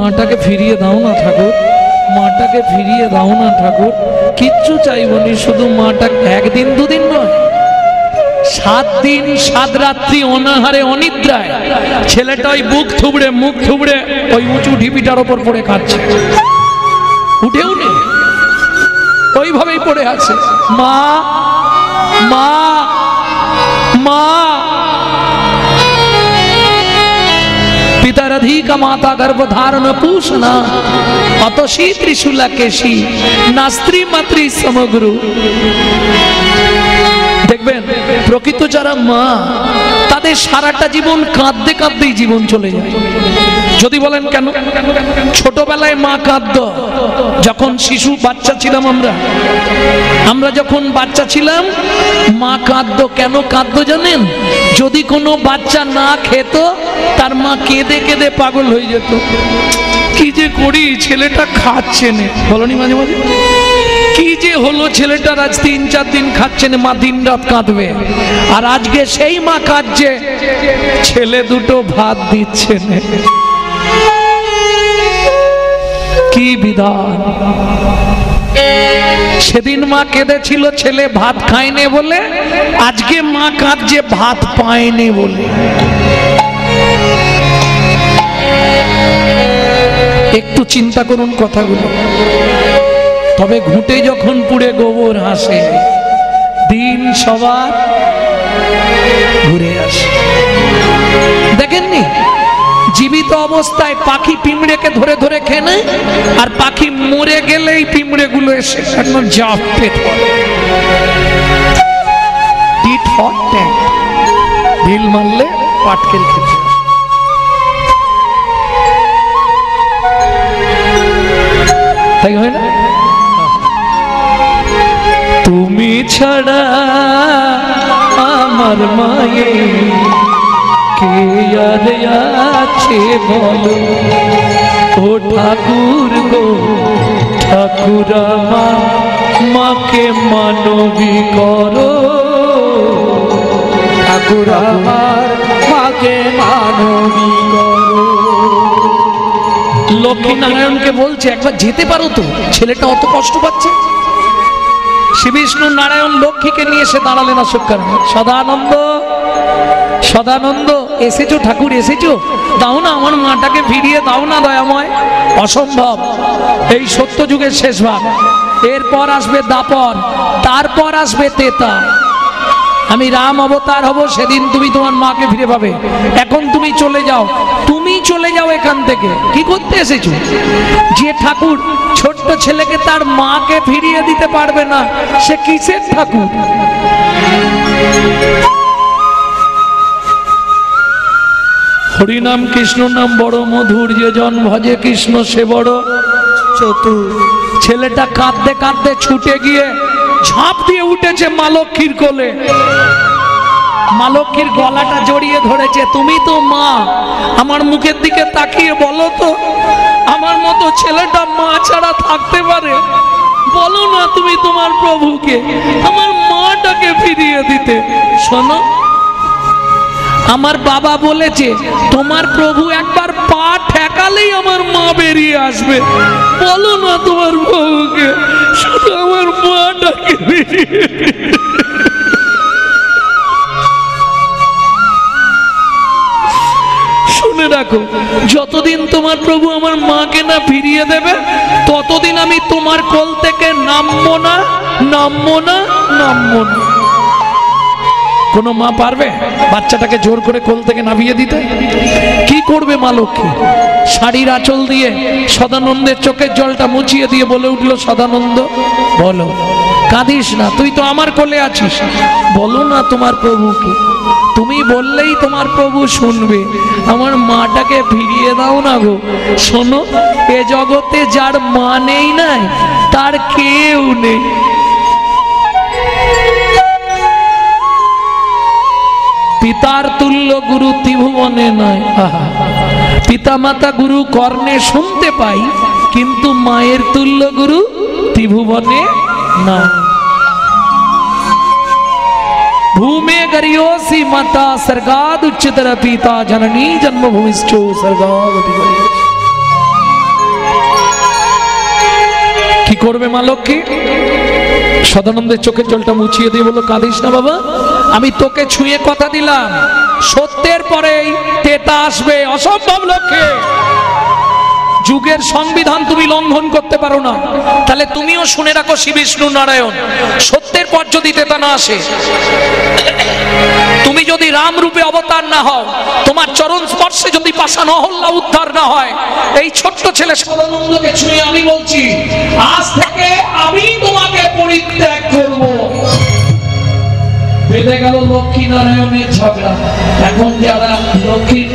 মাটাকে ফিরিয়ে দাও না ঠাকুর, মাটাকে ফিরিয়ে দাও না ঠাকুর। কিচ্ছু চাইবনি, শুধু মাটা একদিন দুদিন নয়, 7 দিন 7 রাত্রি অনাহারে অনিদ্রায় ছেলেটা ওই বুক থুবড়ে মুখ থুবড়ে ওই উঁচু ঢিপিটার ওপর পড়ে খাচ্ছে, উঠেও নেই, ওইভাবেই পড়ে আছে। মা মা মা, पितरधिका माता गर्भधारण पूषणा अतशी त्रिशूला केशी नास्त्री मातृ समग्र। দেখবেন প্রকৃত যারা মা তাদের সারাটা জীবন কাঁদতে কাঁদতেই জীবন চলে যায়। যদি বলেন কেন? ছোটবেলায় মা কাঁদত, যখন শিশু বাচ্চা ছিলাম আমরা যখন বাচ্চা ছিলাম মা কাঁদত। কেন কাঁদত জানেন? যদি কোনো বাচ্চা না খেত তার মা কেঁদে কেঁদে পাগল হয়ে যেত, কি যে করি ছেলেটা খাচ্ছে না, বলনি মাঝে মাঝে কি যে হলো ছেলেটার আজ 3-4 দিন খাচ্ছে না, মা দিন রাত কাঁদবে। আর আজকে সেই মা কাঁদছে, ছেলে দুটো ভাত দিচ্ছে না। কি বিধান! সেদিন মা কেঁদেছিল ছেলে ভাত খায়নি বলে, আজকে মা কাঁদছে ভাত পায়নি বলে। একটু চিন্তা করুন কথাগুলো। তবে ঘুঁটে যখন পুড়ে গোবর হাসে, দিন সবার ঘুরে আসে। দেখেননি জীবিত অবস্থায় পাখি পিঁমড়েকে ধরে ধরে খেয়ে নেয়, আর পাখি মরে গেলেই পিঁমড়ে গুলো এসে একদম জাপটে ধরে। টিট হট ট্যাঙ্ক, ঢিল মারলে পাটকেল খেতে। তাই হয় না? তুমি ছাড়া আমার মায়ে কে আর আছে বলো, ও ঠাকুর গো ঠাকুর আমার মাকে মানবী করো, ঠাকুর আমার মাকে মানবী করো। লক্ষ্মী নারায়ণকে বলছে একবার যেতে পারো তো, ছেলেটা অত কষ্ট পাচ্ছে। শ্রী বিষ্ণু নারায়ণ লক্ষ্মীকে নিয়ে এসে দাঁড়ালেন অশোক কারণে। সদানন্দ সদানন্দ এসেছো ঠাকুর এসেছো, দাও না আমার মাটাকে ফিরিয়ে দাও না দয়াময়। অসম্ভব, এই সত্য যুগের শেষ ভাগ, এরপর আসবে দাপর, তারপর আসবে তেতা। আমি রাম অবতার হব, সেদিন তুমি তোমার মাকে ফিরে পাবে। এখন তুমি চলে যাও, তুমি চলে যাও এখান থেকে। কি করতে এসেছো? যে ঠাকুর ছোট্ট ছেলেকে তার মাকে ফিরিয়ে দিতে পারবে না, সে কিসের ঠাকুর? হরিনাম কৃষ্ণ নাম বড় মধুর, যে জন ভজে কৃষ্ণ সে বড় চতুর। ছেলেটা কাঁদতে কাঁদতে ছুটে গিয়ে ঝাঁপ দিয়ে উঠেছে মা লক্ষ্মীর কোলে। মা লক্ষ্মীর গলাটা জড়িয়ে ধরেছে। তুমি তো মা, আমার মুখের দিকে তাকিয়ে বলো তো, আমার মতো ছেলেটা মা ছাড়া থাকতে পারে? বলো না তুমি তোমার প্রভুকে আমার মাটাকে ফিরিয়ে দিতে। শোনো, আমার বাবা বলেছে তোমার প্রভু একবার পা ঠেকালেই আমার মা বেরিয়ে আসবে। বলো না তোমার প্রভুকে শুধু আমার মাটাকে ফিরিয়ে দিতে। শুনে রাখো, যতদিন তোমার প্রভু আমার মাকে না ফিরিয়ে দেবে, ততদিন আমি তোমার কোল থেকে নামবো না, নামবো না, নামবো না। কোন মা পারবে বাচ্চাটাকে জোর করে কোল থেকে নামিয়ে দিতে? কি করবে মা লক্ষ্মী? শাড়ির আঁচল দিয়ে সদানন্দের চোখের জলটা মুছিয়ে দিয়ে বলে উঠল, সদানন্দ বলো, কাঁদিস না, তুই তো আমার কোলে আছিস, বলো না তোমার প্রভুকে। তুমি বললেই তোমার প্রভু শুনবে, আমার মাটাকে ফিরিয়ে দাও না গো। শোনো, এ জগতে যার মা নেই নাই তার কেউ নেই। পিতার তুল্য গুরু ত্রিভুবনে নয়। পিতা মাতা গুরু কর্ণে শুনতে পাই, কিন্তু মায়ের তুল্য গুরু ত্রিভুবনে না। भूमे गरियोसी माता स्वर्गाद उच्चतर पिता जननी जन्मभूमिश्चो स्वर्गाद। কি করবে মা লক্ষ্মী? সদানন্দের চোখের জলটা মুছিয়ে দিয়ে বললো, কাঁদিস না বাবা, আমি তোকে ছুঁয়ে কথা দিলাম, সত্যের পরেই তেতা আসবে। অসম্ভব লক্ষ্মী, যুগের সংবিধান তুমি লঙ্ঘন করতে পারো না। তাহলে তুমিও শুনে রাখো শ্রী বিষ্ণু নারায়ণ, সত্যের পর যদি তেতা না আসে, তুমি যদি রাম রূপে অবতার না হও, তোমার চরণ স্পর্শে যদি পাষাণ অহল্যা উদ্ধার না হয়, এই ছোট্ট ছেলে সদানন্দকে ছুঁয়ে আমি বলছি, আজ থেকে আমি তোমাকে পরিত্যাগ করব। বেঁধে গেল লক্ষ্মী নারায়ণের ঝগড়া। এখন যারা লক্ষ্মীর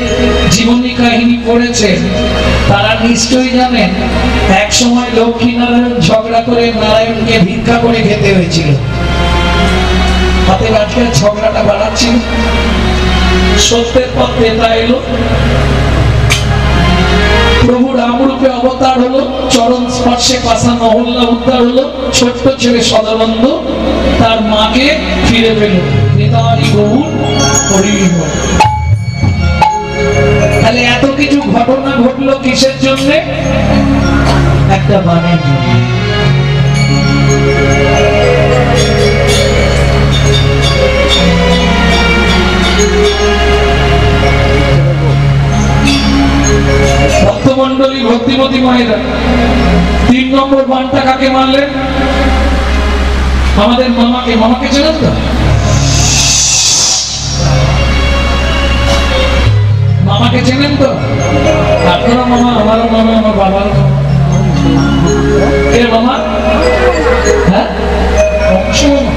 জীবনী কাহিনী পড়েছে তারা নিশ্চয়ই জানেন, এক সময় লক্ষ্মী নারায়ণ ঝগড়া করে নারায়ণকে ভিক্ষা করে খেতে হয়েছিল। হাতে আজকে ঝগড়াটা বাড়াচ্ছিল, সত্যের পর তেতা এলো, প্রভু রামরূপে অবতার হলো, চরণ স্পর্শে পাষাণ অহল্যা উদ্ধার হলো, ছোট্ট ছেলে সদানন্দ তার মাকে ফিরে পেল। তাহলে এত কিছু ঘটনা ঘটলো কিসের জন্য? একটা বাণীর জন্য। ভক্তমন্ডলী, ভক্তিমতী মায়েরা, 3 নম্বর বানটা কাকে মারলেন? আমাদের মামাকে। মামাকে চেনেন তো? মামাকে চেনেন তো? আপনারও মামা, আমারও মামা, আমার বাবারও মামা। কে মামা? হ্যাঁ, অংশ মামা।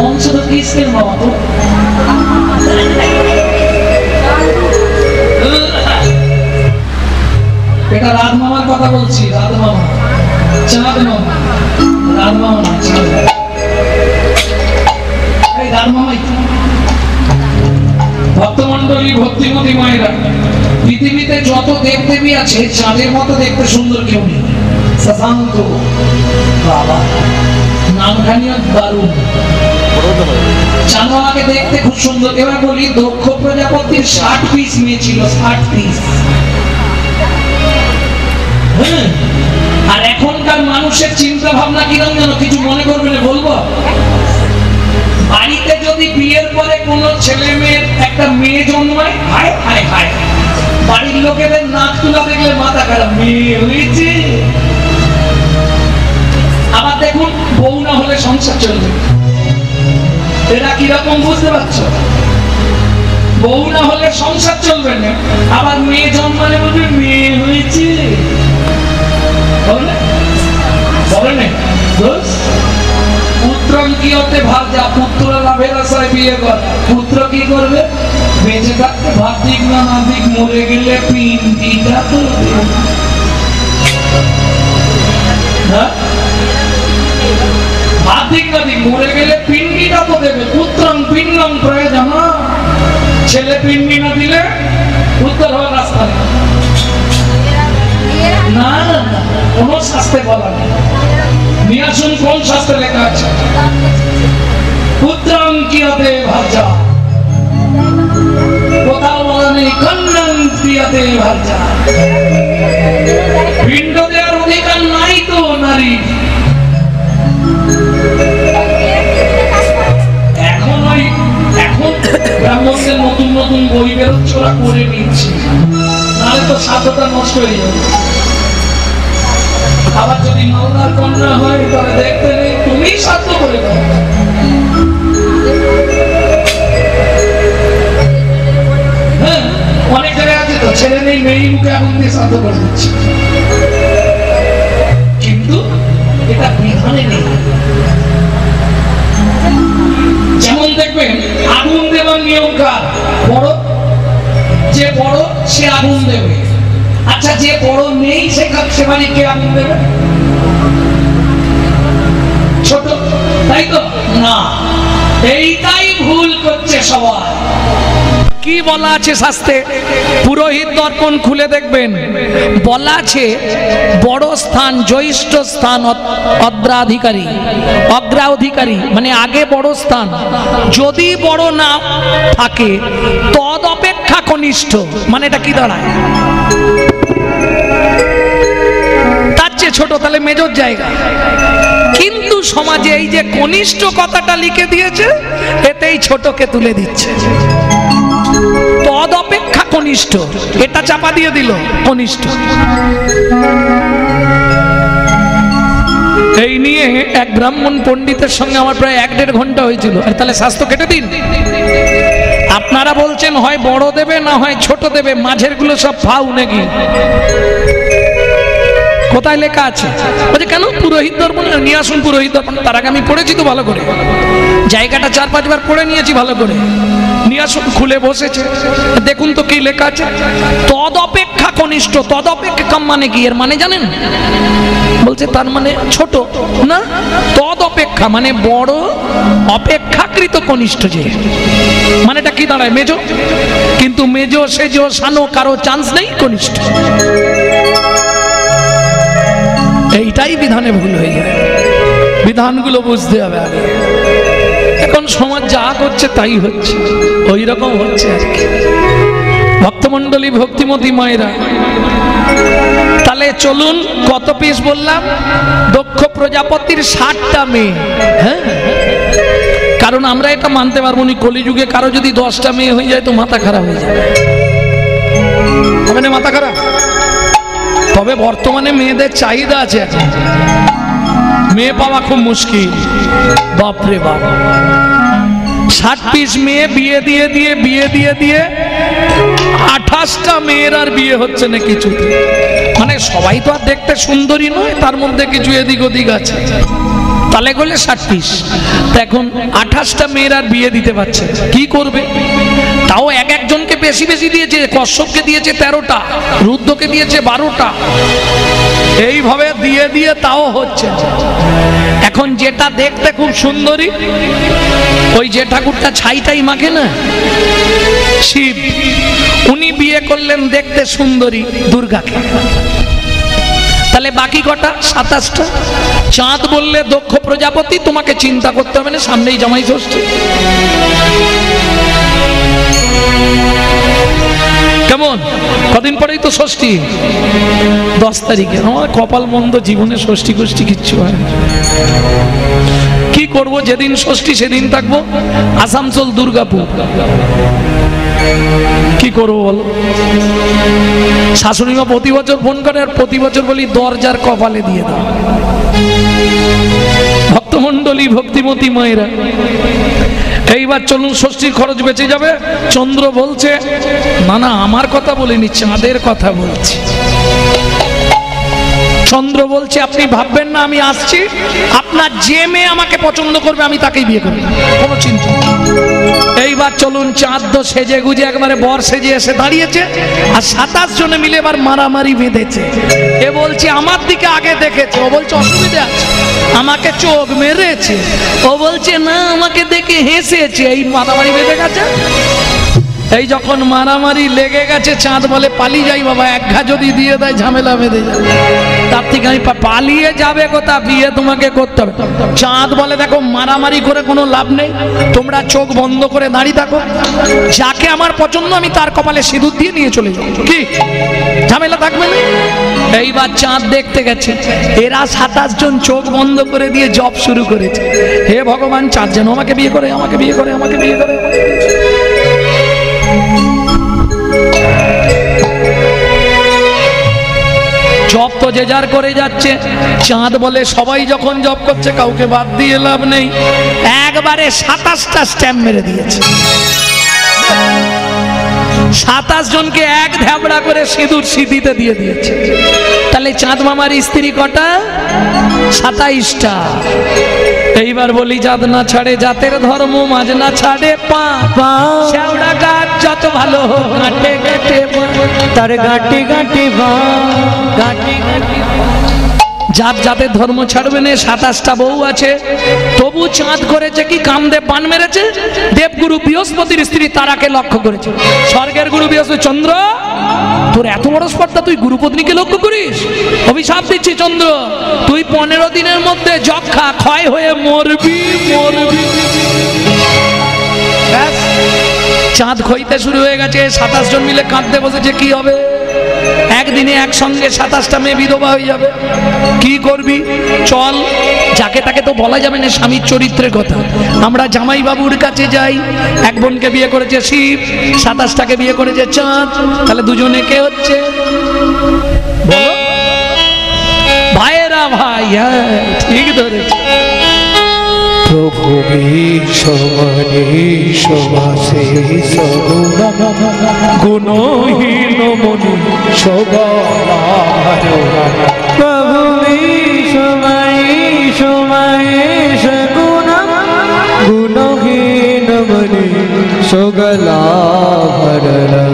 অংশ তো কৃষ্ণের মামা তো। এটা রাধ মামার কথা বলছি, রাধ মামা, চাঁদ মামা, রাধ মামা না, চাঁদ। এই রাধ মামাই। ভক্তমন্ডলী, ভক্তিমতী মায়েরা, পৃথিবীতে যত দেবদেবী আছে চাঁদের মতো দেখতে সুন্দর কেউ নেই। শশাঙ্ক বাবা, নামখানিও দারুণ। চাঁদ মামাকে দেখতে খুব সুন্দর। এবার বলি, দক্ষ প্রজাপতির 60 পিস মেয়ে ছিল, 60 পিস। আর এখনকার মানুষের চিন্তা ভাবনা কিরকম যেন, কিছু মনে করবে না বলবো। বাড়িতে যদি বিয়ের পরে কোন ছেলে মেয়ের একটা মেয়ে জন্মায়, হায় হায় হায়, বাড়ির লোকেদের নাক তুলা দেখলে মাথা খারাপ, মেয়ে হয়েছে। আবার দেখুন, বউ না হলে সংসার চলবে, এরা কিরকম বুঝতে পারছো? বউ না হলে সংসার চলবে না, আবার মেয়ে জন্মালে বলবে মেয়ে হয়েছে। পুত্রম কি হতে ভাজা, পুত্র লাভের আশায় বিয়ে কর। পুত্র কি করবে? বেঁচে থাকতে ভাত দিক না না দিক, মরে গেলে পিণ্ডিটা তো ভাত দিক না দিক, মরে গেলে পিণ্ডিটা তো দেবে। পুত্রম পিণ্ডম প্রয়োজন। ছেলে পিণ্ডি না দিলে উত্তর হওয়ার রাস্তা নেই। না না না, কোন শাস্ত্রে বলা নেই। নিয়ে আসুন কোন শাস্ত্রে লেখা আছে। পুত্রং কিয়তে ভাজা, কোথাও বলা নেই কন্যাং কিয়তে ভাজা। পিণ্ড দেওয়ার অধিকার নাই তো নারী। এখন ব্রাহ্মণদের নতুন নতুন বই বেরোচ্ছে, ওরা করে নিচ্ছে, নাহলে তো সাধটা নষ্ট হয়ে যাবে। আবার যদি মালদার কন্যা হয় তাহলে দেখতে নেই, তুমি সাধ্য করে দাও। হ্যাঁ, অনেক জায়গায় আছে তো, ছেলে নেই মেয়ে মুখে আগুন দিয়ে সাধ্য করে দিচ্ছে, কিন্তু এটা বিধানে নেই। যেমন দেখবেন, আগুন দেবার নিয়মকার, বড় যে বড় সে আগুন দেবে। আচ্ছা, যে বড় নেই সে বাড়িকে আগুন দেবে? ছোট, তাই তো না। এইটাই ভুল করছে সবাই। কি বলা আছে শাস্ত্রে? পুরোহিত দর্পণ খুলে দেখবেন, বলা আছে বড় স্থান, জ্যৈষ্ঠ স্থান, অগ্রাধিকারী, মানে আগে বড় স্থান যদি বড় না থাকে, তদ অপেক্ষা কনিষ্ঠ। মানে এটা কি দাঁড়ায়? লাগছে ছোট, তাহলে মেজর জায়গা। কিন্তু সমাজে এই যে কনিষ্ঠ কথাটা লিখে দিয়েছে, এতেই ছোটকে তুলে দিচ্ছে। তদ অপেক্ষা কনিষ্ঠ, এটা চাপা দিয়ে দিল কনিষ্ঠ। এই নিয়ে এক ব্রাহ্মণ পণ্ডিতের সঙ্গে আমার প্রায় 1-1.5 ঘন্টা হয়েছিল। তাহলে স্বাস্থ্য কেটে দিন। আপনারা বলছেন হয় বড় দেবে না হয় ছোট দেবে, মাঝের গুলো সব ফাউ নাকি? কোথায় লেখা আছে? বলছে কেন পুরোহিত দর্পণ নিয়ে আসুন, পুরোহিত দর্পণ। তার আগে আমি পড়েছি তো ভালো করে, জায়গাটা 4-5 বার পড়ে নিয়েছি ভালো করে। নিয়ে আসুন, খুলে বসেছে, দেখুন তো কি লেখা আছে। তদ অপেক্ষা কনিষ্ঠ। তদ অপেক্ষা মানে কি? এর মানে জানেন? বলছে তার মানে ছোট না, তদ অপেক্ষা মানে বড়, অপেক্ষাকৃত কনিষ্ঠ যে, মানে এটা কি দাঁড়ায়? মেজো। কিন্তু মেজো সেজো সানো কারো চান্স নেই, কনিষ্ঠ। এইটাই বিধানে ভুল হয়ে যায়। বিধানগুলো বুঝতে হবে আগে। এখন সমাজ যা করছে তাই হচ্ছে, ওই রকম হচ্ছে আর কি। ভক্তমণ্ডলী, ভক্তিমতী মায়েরা, তাহলে চলুন, কত পিস বললাম? দক্ষ প্রজাপতির 60টা মেয়ে। হ্যাঁ, কারণ আমরা এটা মানতে পারবো না, কলিযুগে কারো যদি 10টা মেয়ে হয়ে যায় তো মাথা খারাপ হয়ে যাবে। হবে না মাথা খারাপ? তবে বর্তমানে মেয়েদের চাহিদা আছে, মেয়ে পাওয়া খুব মুশকিল। বাপরে বাপ, 60 পিস মেয়ে বিয়ে দিয়ে দিয়ে 28টা মেয়ের আর বিয়ে হচ্ছে না কিছুতে। মানে সবাই তো আর দেখতে সুন্দরী নয়, তার মধ্যে কিছু এদিক ওদিক আছে। তাহলে গেলে 60 পিস, এখন 28টা মেয়ের আর বিয়ে দিতে পারছে, কি করবে? তাও একজনকে বেশি বেশি দিয়েছে। কশ্যপকে দিয়েছে 13টা, রুদ্রকে দিয়েছে 12টা, এইভাবে দিয়ে তাও হচ্ছে। এখন যেটা দেখতে খুব সুন্দরী, ওই যে ঠাকুরটা ছাইটাই মাখে না, শিব, উনি বিয়ে করলেন দেখতে সুন্দরী দুর্গাকে। তাহলে বাকি কটা? 27টা। চাঁদ বললে দক্ষ প্রজাপতি তোমাকে চিন্তা করতে হবে না, সামনেই জামাই ষষ্ঠী। কেমন? কদিন পরেই তো ষষ্ঠী, 10 তারিখে। আমার কপাল মন্দ, জীবনে ষষ্ঠী গোষ্ঠী কিচ্ছু হয় না। কি করব? যেদিন ষষ্ঠী সেদিন থাকবো আসানসোল, দুর্গাপুর। কি করবো বলো? শাশুড়ি মা প্রতি বছর ফোন করে, আর প্রতি বছর বলি দরজার কপালে দিয়ে দাও। ভক্তমণ্ডলী, ভক্তিমতী মায়েরা, এইবার চলুন, ষষ্ঠীর খরচ বেঁচে যাবে। চন্দ্র বলছে, না আমার কথা বলিনি, চাঁদের কথা বলছি। চন্দ্র বলছে আপনি ভাববেন না আমি আসছি, আপনার যে মেয়ে আমাকে পছন্দ করবে আমি তাকেই বিয়ে করব, কোনো চিন্তা। এইবার চলুন, চাঁদ তো সেজে গুজে একেবারে বর সেজে এসে দাঁড়িয়েছে, আর 27 জনে মিলে এবার মারামারি বেঁধেছে। এ বলছে আমার দিকে আগে দেখেছে, ও বলছে অসুবিধা আছে, আমাকে চোখ মেরেছে, ও বলছে না আমাকে দেখে হেসেছে। এই মারামারি বেঁধে গেছে। এই যখন মারামারি লেগে গেছে, চাঁদ বলে পালিয়ে যাই বাবা, এক ঘা যদি দিয়ে দেয় ঝামেলা বেঁধে যাবে, তার থেকে আমি পালিয়ে যাবে কোথা, বিয়ে তোমাকে করতে হবে। চাঁদ বলে দেখো মারামারি করে কোনো লাভ নেই, তোমরা চোখ বন্ধ করে দাঁড়িয়ে থাকো, যাকে আমার পছন্দ আমি তার কপালে সিঁদুর দিয়ে নিয়ে চলে যাবো, কি ঝামেলা থাকবে না। এইবার চাঁদ দেখতে গেছে, এরা 27 জন চোখ বন্ধ করে দিয়ে জপ শুরু করেছে, হে ভগবান চাঁদ যেন আমাকে বিয়ে করে, আমাকে বিয়ে করে, আমাকে বিয়ে করে। জপ তো যে যার করে যাচ্ছে। চাঁদ বলে সবাই যখন জপ করছে কাউকে বাদ দিয়ে লাভ নেই, একবারে 27টা স্ট্যাম্প মেরে দিয়েছে। 27 জনকে এক ধ্যাবড়া করে সিঁদুর সিঁথিতে দিয়ে দিয়েছে। তাহলে চাঁদ মামার স্ত্রী কটা? 27টা। এইবার বলি, চাঁদ না ছাড়ে জাতের ধর্ম, মাঝ না ছাড়ে পা, শ্যাওড়া গাছ যত ভালো হোক গাঁটে গাঁটে তার গাঁটে গাঁটে বা গাঁটে গাঁটে। যার যাদের ধর্ম ছাড়বে না, 27টা বউ আছে, তবু চাঁদ করেছে কি, কামদেব বান মেরেছে, দেবগুরু বৃহস্পতির স্ত্রী তারাকে লক্ষ্য করেছে। স্বর্গের গুরু বৃহস্পতি, চন্দ্র তোর এত বড় স্পর্ধা, তুই গুরুপত্নীকে লক্ষ্য করিস? অভিশাপ দিচ্ছি চন্দ্র, তুই 15 দিনের মধ্যে যক্ষা ক্ষয় হয়ে মরবি, মরবি। চাঁদ খইতে শুরু হয়ে গেছে, 27 জন মিলে কাঁদতে বসেছে, কি হবে? একদিনে একসঙ্গে 27টা মেয়ে বিধবা হয়ে যাবে, কি করবি? চল, যাকে তাকে তো বলা যাবে না স্বামীর চরিত্রের কথা। আমরা জামাই বাবুর কাছে যাই, এক বোনকে বিয়ে করেছে শিব, 27টাকে বিয়ে করেছে চাঁদ, তাহলে দুজনে কে হচ্ছে বলো? ভাইয়েরা ভাই, হ্যাঁ ঠিক ধরেছে। প্রভু গুণহীন মনি সবার, প্রভু মহেশ গুণহীন মনি সগলা ভরলা।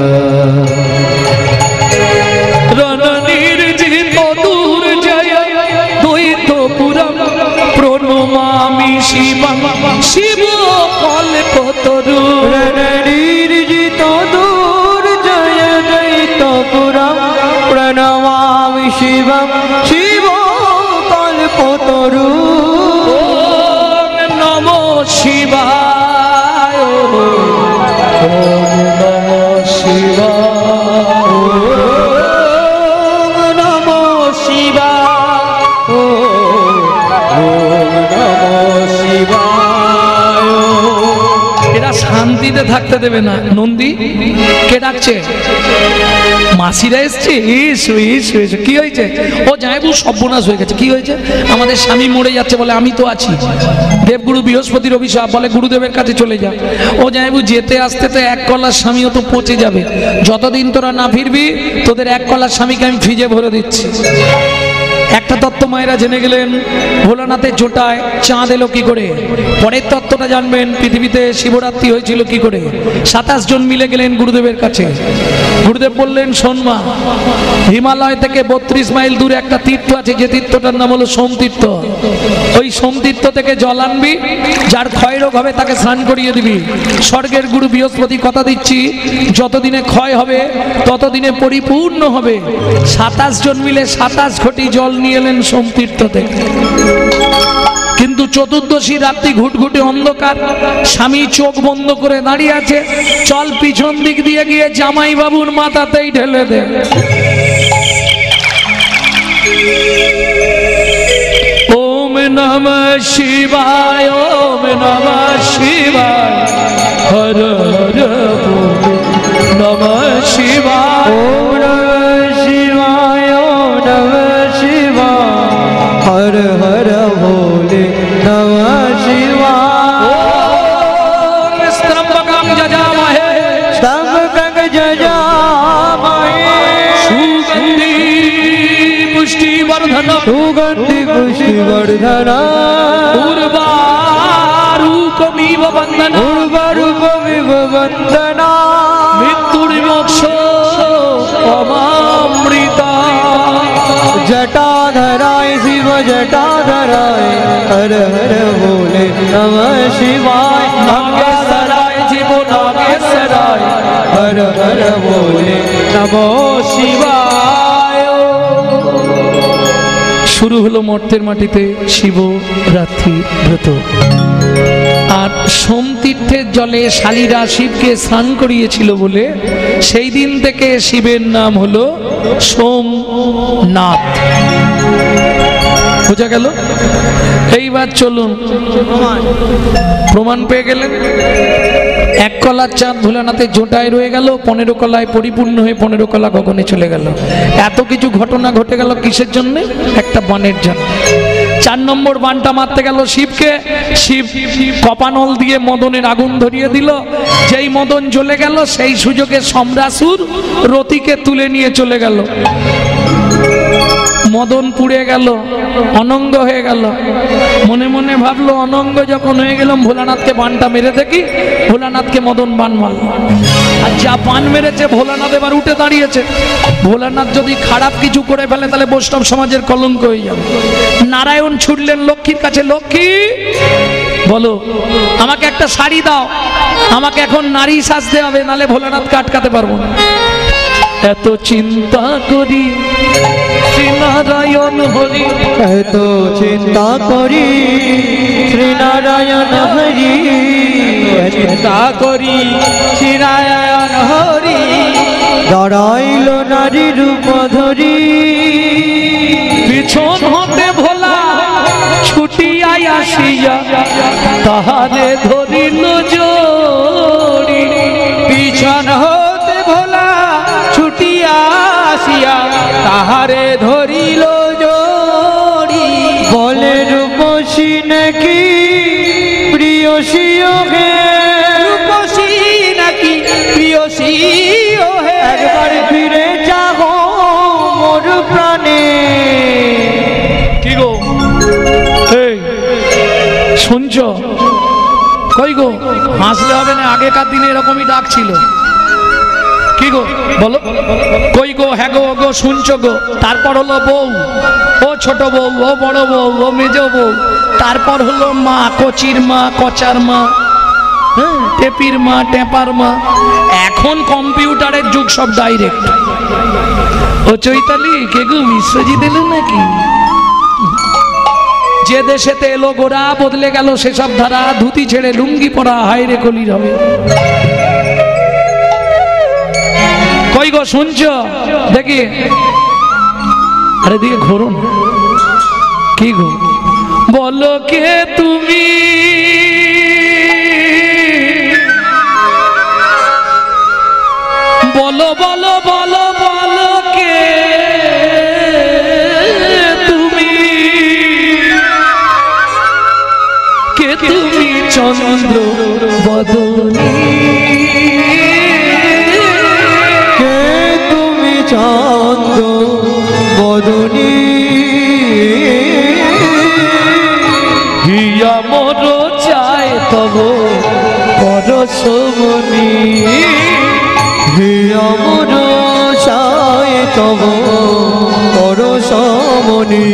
রণনির্জিত দুর্জয় দ্বৈতপুরম প্রণমামি শিবম শিব কল্পতরু। রণনির্জিত দুর্জয় দ্বৈতপুরম প্রণমামি শিবম শিব কল্পতরু। ওম নমো শিবায়, ওম নমো শিবায়, ওম নমো শিবায়, ওম নমো শিবায়। এরা শান্তিতে থাকতে দেবে না। নন্দী কে ডাকছে? মাসিরা এসছে, এসো এসো এসো। কি হয়েছে? ও জামাইবু সর্বনাশ হয়ে গেছে। কি হয়েছে? আমাদের স্বামী মরে যাচ্ছে। বলে আমি তো আছি, দেবগুরু বৃহস্পতির অভিশাপ। বলে গুরুদেবের কাছে চলে যা। ও জামাইবু যেতে আসতে তো এক কলার স্বামীও তো পচে যাবে, যতদিন তোরা না ফিরবি তোদের এক কলার স্বামীকে আমি ফ্রিজে ভরে দিচ্ছি। একটা তত্ত্ব মায়েরা জেনে গেলেন, ভোলানাথের জোটায় চাঁদ এলো কি করে। পরের তত্ত্বটা জানবেন, পৃথিবীতে শিবরাত্রি হয়েছিল কি করে। 27 জন মিলে গেলেন গুরুদেবের কাছে। গুরুদেব বললেন, শোন মা, হিমালয় থেকে 32 মাইল দূরে একটা তীর্থ আছে, যে তীর্থটার নাম হলো সোমতীর্থ। ওই সোমতীর্থ থেকে জল আনবি, যার ক্ষয় রোগ হবে তাকে স্নান করিয়ে দিবি। স্বর্গের গুরু বৃহস্পতি কথা দিচ্ছি, যতদিনে ক্ষয় হবে ততদিনে পরিপূর্ণ হবে। 27 জন মিলে 27 ঘটি জল নিয়ে এলেন সোমতীর্থ থেকে। কিন্তু চতুর্দশী রাত্রি, ঘুটঘুটে অন্ধকার, স্বামী চোখ বন্ধ করে দাঁড়িয়ে আছে। চল পিছন দিক দিয়ে গিয়ে জামাই বাবুর মাথাতেই ঢেলে দে। ওম নমঃ শিবায়, ওম নমঃ শিবায়, হর হর বলে নমঃ শিবায়। ওম নমঃ শিবায়, ওম নমঃ শিবায়, হর হর ভোলে নমঃ শিবায়। ওম স্তম্ভকং যজামহে, স্তম্ভকং যজামহে, সুগন্ধি পুষ্টিবর্ধন, সুগন্ধি পুষ্টিবর্ধন, উর্বারুকমিব বন্দন, উর্বরূপমিব বন্দন, মৃত্যুর মোক্ষ অমামৃতা। जटाधराय शिव जटाधराय, हर हर बोले नमः शिवाय। नागेश्वराय जीव नागेश्वराय, हर हर बोले नमो शिवाय। শুরু হলো মর্তের মাটিতে শিবরাত্রি ব্রত। আর সোমতীর্থের জলে শালীরা শিবকে স্নান করিয়েছিল বলে সেই দিন থেকে শিবের নাম হলো সোমনাথ। বোঝা গেল? এইবার চলুন, প্রমাণ পেয়ে গেলেন। এক কলার চাঁদ ভোলানাথের জোটায় রয়ে গেল, 15 কলায় পরিপূর্ণ হয়ে 15 কলা গগনে চলে গেল। এত কিছু ঘটনা ঘটে গেল কিসের জন্য? একটা বানের জন্য। 4 নম্বর বানটা মারতে গেল শিবকে। শিব কপানল দিয়ে মদনের আগুন ধরিয়ে দিল। যেই মদন জ্বলে গেল, সেই সুযোগে সম্রাসুর রতিকে তুলে নিয়ে চলে গেল। মদন পুড়ে গেল, অনঙ্গ হয়ে গেল। মনে মনে ভাবলো, অনঙ্গ যখন হয়ে গেলাম, ভোলানাথকে বানটা মেরে দেখি। ভোলানাথকে মদন বান মারল, আর যা বান মেরেছে ভোলানাথ এবার উঠে দাঁড়িয়েছে। ভোলানাথ যদি খারাপ কিছু করে ফেলে তাহলে বৈষ্ণব সমাজের কলঙ্ক হয়ে যাবে। নারায়ণ ছুটলেন লক্ষ্মীর কাছে, লক্ষ্মী বলো আমাকে একটা শাড়ি দাও, আমাকে এখন নারী সাজতে হবে, নালে ভোলানাথকে আটকাতে পারবো না। এত চিন্তা করি শ্রীনারায়ণ হরি, এত চিন্তা করি শ্রীনারায়ণ হরি, চিন্তা করি শ্রীনারায়ণ হরি, দাঁড়াইল নারী রূপ ধরি পিছন হতে ভোলা ছুটিয়া আসিয়া তাহারে ধরিল জড়ি। পিছন হতে ভোলা ছুটিয়া আসিয়া তাহারে ধরিল জড়ি। বলে রূপসী নাকি প্রিয়সী ওহে, রূপসী নাকি প্রিয়সী ওহে, একবার ফিরে যাও মোর প্রাণে। কি গো এই শুনছ? কই গো হাসলে হবে না, আগেকার দিনে এরকমই ডাক ছিল। কি গো বলো, কই গো? হ্যাঁ গো, গো শুনছো গো? তারপর হলো বউ, ও ছোট বউ, ও বড় বউ, ও মেজ বউ, তারপর হলো মা, কচির মা, কচার মা, হ্যাঁ, টেপির মা, টেপার মা। এখন কম্পিউটারের যুগ, সব ডাইরেক্ট। ও চৈতালি, কে গো বিশ্বজিৎ এলো নাকি? যে দেশেতে এলো গোড়া বদলে গেল সেসব ধারা, ধুতি ছেড়ে লুঙ্গি পরা হায়রে কলির হবে। কই গো শুনছ? দেখি, আরে দিকে ঘোরুন। কি গো বলো কে তুমি? বলো বলো বলো বলো কে তুমি? কে তুমি চন্দ্র বদনী? কে তুমি চন্দ্র বদনী? হিয়া মোর চায় তব পরশমণি। হিয়া মোর চায় তব পরশমণি।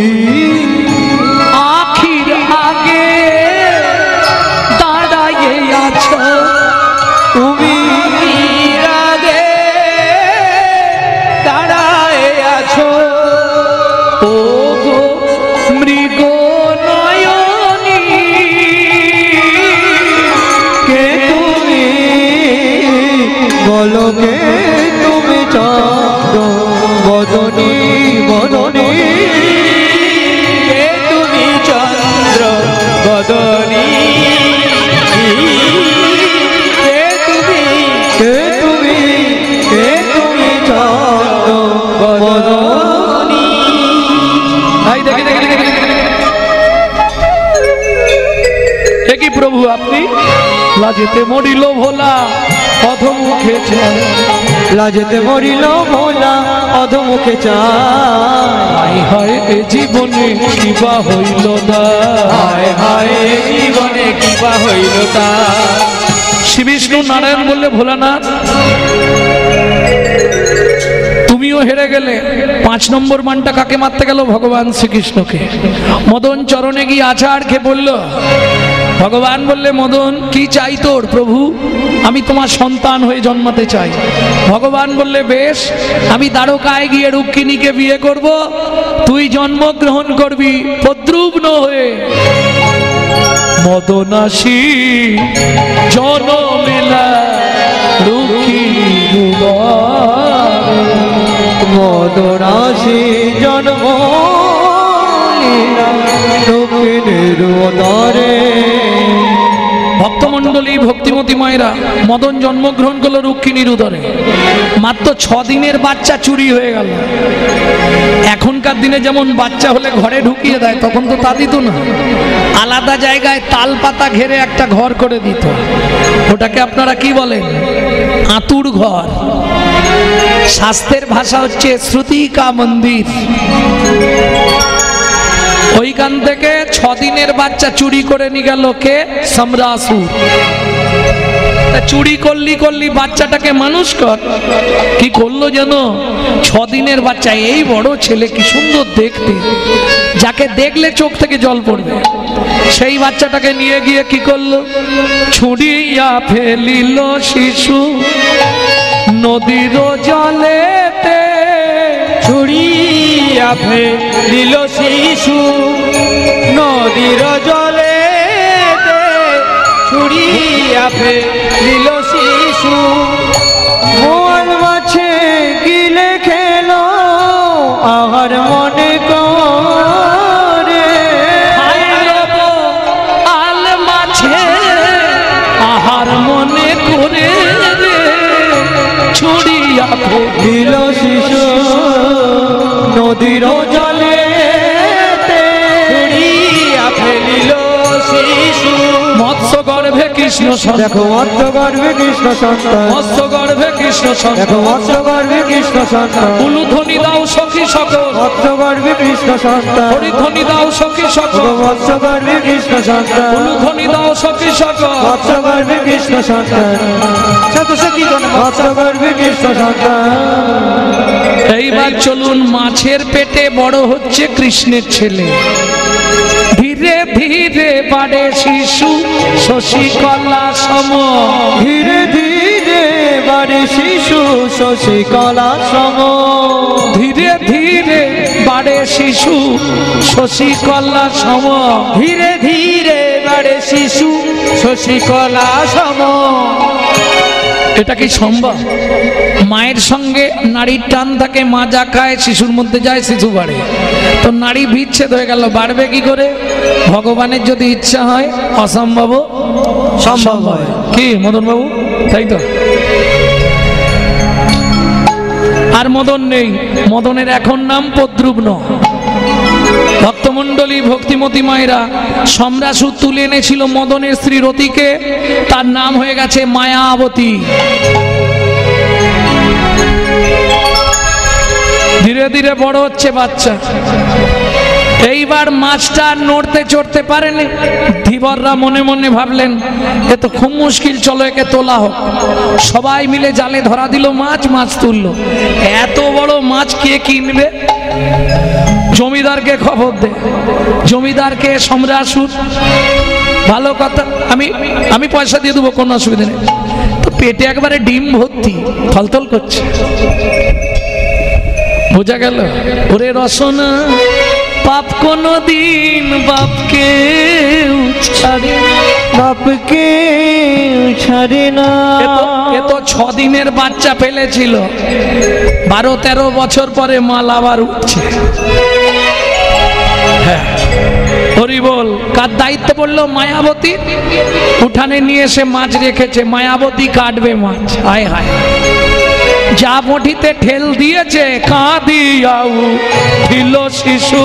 আখির আগে দাঁড়াইয়ে আছো তুমি আগে দাঁড়ায় আছো। ও গো মৃগ নয়নী। কে তুমি বলো, কে তুমি চন্দ্র বদনী বদনী? কে তুমি চন্দ্র বদনী? কে তুমি, কে তুমি, কে তুমি চন্দ্র বদনী? এই দেখি দেখি দেখি দেখি। এ কি প্রভু আপনি? লাজেতে মরিল ভোলা অধমুখে চায়। লাজতে মরিল ভোলা অধমুখে চায়। হায় হায় এ জীবনে কিবা হইল না। হায় হায় জীবনে কিবা হইল তা। শ্রী বিষ্ণু নারায়ণ বললে ভোলানাথ তুমিও হেরে গেলে। 5 নম্বর মানটা কাকে মারতে গেল? ভগবান শ্রীকৃষ্ণকে। মদন চরণে গিয়ে আছাড় খেয়ে বলল। ভগবান বললে, মদন কি চাই তোর? প্রভু আমি তোমার সন্তান হয়ে জন্মাতে চাই। ভগবান বললে, বেশ, আমি দ্বারকায় গিয়ে রুক্মিণীকে বিয়ে করব, তুই জন্মগ্রহণ করবি প্রদ্রুম্ন হয়ে। মদনাসী জনলীলা রুক্মিণী মদনাসী জন্ম রুক্মিণীর উদরে। ভক্তমণ্ডলী, ভক্তিমতী মায়েরা, মদন জন্মগ্রহণ করলো রুক্মিণীর উদরে। মাত্র 6 দিনের বাচ্চা চুরি হয়ে গেল। এখনকার দিনে যেমন বাচ্চা হলে ঘরে ঢুকিয়ে দেয়, তখন তো তা দিত না। আলাদা জায়গায় তাল পাতা ঘেরে একটা ঘর করে দিত। ওটাকে আপনারা কি বলেন? আতুর ঘর। শাস্ত্রের ভাষা হচ্ছে শ্রুতিকা মন্দির। ওইখান থেকে 6 দিনের বাচ্চা চুরি করে নিয়ে গেল কে? সম্রাসুর। চুরি করলি বাচ্চাটাকে মানুষ কর। কি করলো জানো? 6 দিনের বাচ্চা, এই বড় ছেলে, কি সুন্দর দেখতে, যাকে দেখলে চোখ থেকে জল পড়বে, সেই বাচ্চাটাকে নিয়ে গিয়ে কি করলো? ছুঁড়িয়া ফেলিল শিশু নদীর জলেতে। ছুড়িয়া ফেলিল শিশু নদীর জলে। ছুড়িয়া ফেলিল শিশু মোর মাছে ফেলিল শিশু নদীর জলে ছুড়িয়া ফেলিল শিশু। মৎস্য গর্ভে কৃষ্ণ সন্তান, দেখো মৎস্য গর্ভে কৃষ্ণ সন্তান, মৎস্য গর্ভে কৃষ্ণ দেখো সন্তান। মৎস্য গর্ভে কৃষ্ণ সন্তান, উলুধ্বনি দাও সখী সকল, মৎস্য গর্ভে কৃষ্ণ সন্তান, হরিধ্বনি দাও সখী সকল, দেখো মৎস্য গর্ভে কৃষ্ণ সন্তান, উলুধ্বনি দাও সখী সকল। মৎস্য গর্ভে কৃষ্ণ সন্তান, মৎস্য গর্ভে কৃষ্ণ সন্তান। এইবার চলুন, মাছের পেটে বড় হচ্ছে কৃষ্ণের ছেলে। ধীরে ধীরে বাড়ে শিশু শশীকলা সম, ধীরে ধীরে বাড়ে শিশু শশীকলা সম, ধীরে ধীরে বাড়ে শিশু শশীকলা সম, ধীরে ধীরে বাড়ে শিশু শশীকলা সম। এটা কি সম্ভব? মায়ের সঙ্গে নারীর টান থাকে, মা যা খায় শিশুর মধ্যে যায়, শিশু বাড়ে। তো নারী বিচ্ছেদ হয়ে গেল, বাড়বে কি করে? ভগবানের যদি ইচ্ছা হয় অসম্ভব সম্ভব হয়। কি মদন বাবু, তাই তো? আর মদন নেই, মদনের এখন নাম প্রদ্রুম্ন। ভক্তমণ্ডলী ভক্তিমতী মায়েরা সম্রাসুর তুলে এনেছিল মদনের স্ত্রী রতিকে, তার নাম হয়ে গেছে মায়াবতী। ধীরে ধীরে বড় হচ্ছে বাচ্চা। এইবার মাছটা নড়তে চড়তে পারেনি। ধীবররা মনে মনে ভাবলেন এ তো খুব মুশকিল, চলো একে তোলা হোক। সবাই মিলে জালে ধরা দিল মাছ, মাছ তুললো। এত বড় মাছ কে কিনবে? জমিদারকে খবর দে, জমিদারকে সম্রাসুর। ভালো কথা, আমি পয়সা দিয়ে দেবো, কোনো অসুবিধা নেই। তো পেটে একবারে ডিম ভর্তি, থলথল করছে। বোঝা গেল? ওরে রসনা, পাপ কোনো দিন বাপকে ছাড়ে, বাপকে ছাড়ে না। এ তো 6 দিনের বাচ্চা ফেলেছিল, 12-13 বছর পরে মাল আবার উঠছে। হ্যাঁ, হরি বল। কার দায়িত্ব পড়লো? মায়াবতী। উঠানে নিয়ে এসে মাছ রেখেছে, মায়াবতী কাটবে মাছ। হায় হায়, যা বটিতে ঠেল দিয়েছে, কাঁদিয়াও দিল শিশু।